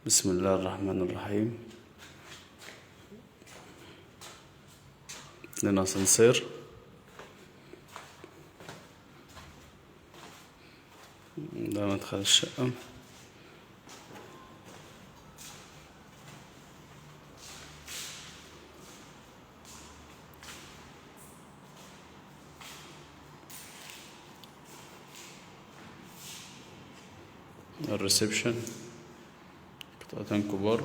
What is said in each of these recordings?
بسم الله الرحمن الرحيم. لنا اسانسير، ده مدخل الشقة. الريسبشن، قطعتين كبار.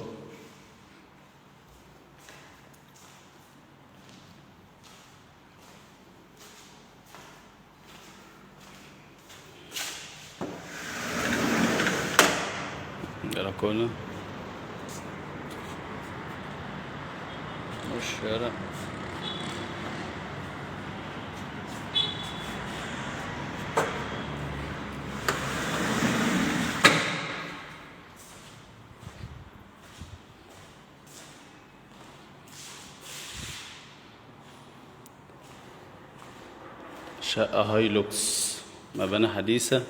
بلكونة والشارع. شقة هايلوكس، مباني حديثة،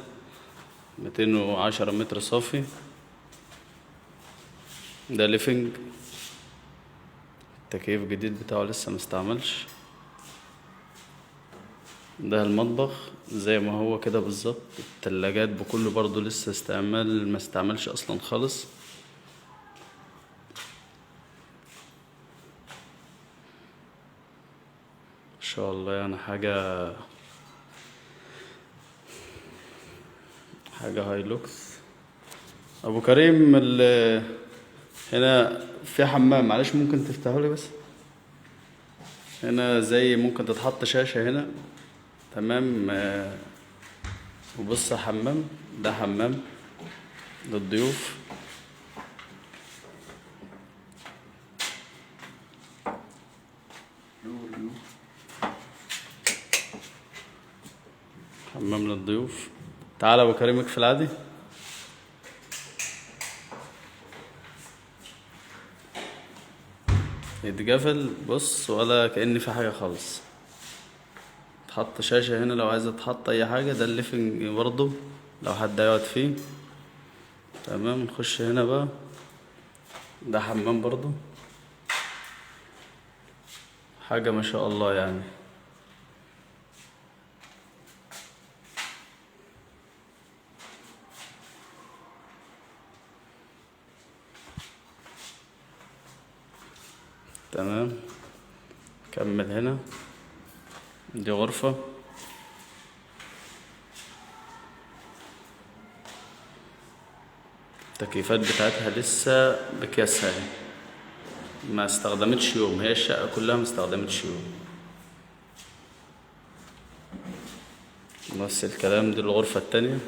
210 متر صافي. ده ليفينج، التكييف جديد بتاعه لسه مستعملش. ده المطبخ زي ما هو كده بالظبط. التلاجات بكله برضو لسه ما استعملش اصلا خالص. ان شاء الله يعني حاجة هايلوكس. ابو كريم، هنا في حمام، معلش ممكن تفتحه لي بس. هنا زي ممكن تتحط شاشة هنا، تمام. وبص حمام، ده حمام للضيوف. حمام للضيوف. تعالى ابو كريم اقفل عادي. يتقفل بص، ولا كأن في حاجة خالص. تحط شاشة هنا لو عايزة تحط اي حاجة. ده الليفنج برضه لو حد هيقعد فيه، تمام. نخش هنا بقى، ده حمام برضه، حاجة ما شاء الله يعني. تمام. كمل هنا، دي غرفة. التكييفات بتاعتها لسه بكياسها يعني. ما استخدمتش يوم، هي الشقة كلها ما استخدمتش يوم. نفس الكلام، دي الغرفة التانية.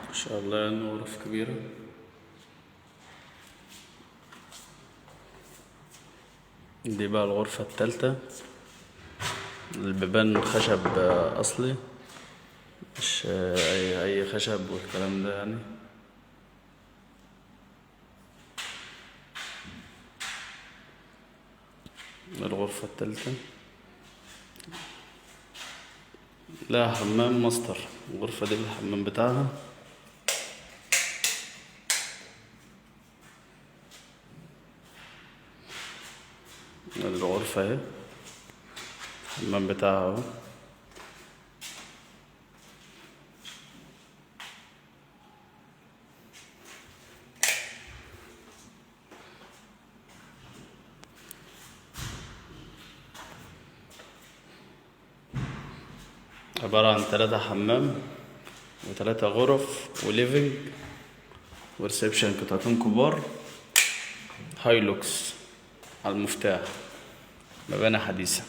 ما شاء الله يعني غرف كبيرة. دي بقى الغرفة التالتة. البيبان خشب أصلي، مش أي خشب والكلام ده يعني. الغرفة التالتة لها حمام ماستر. الغرفة دي الحمام بتاعها. الغرفة اهي، الحمام بتاعها اهو. عبارة عن 3 حمام و3 غرف وليفينج وريسبشن، قطعتين كبار. هايلوكس على المفتاح، مباني حديثة.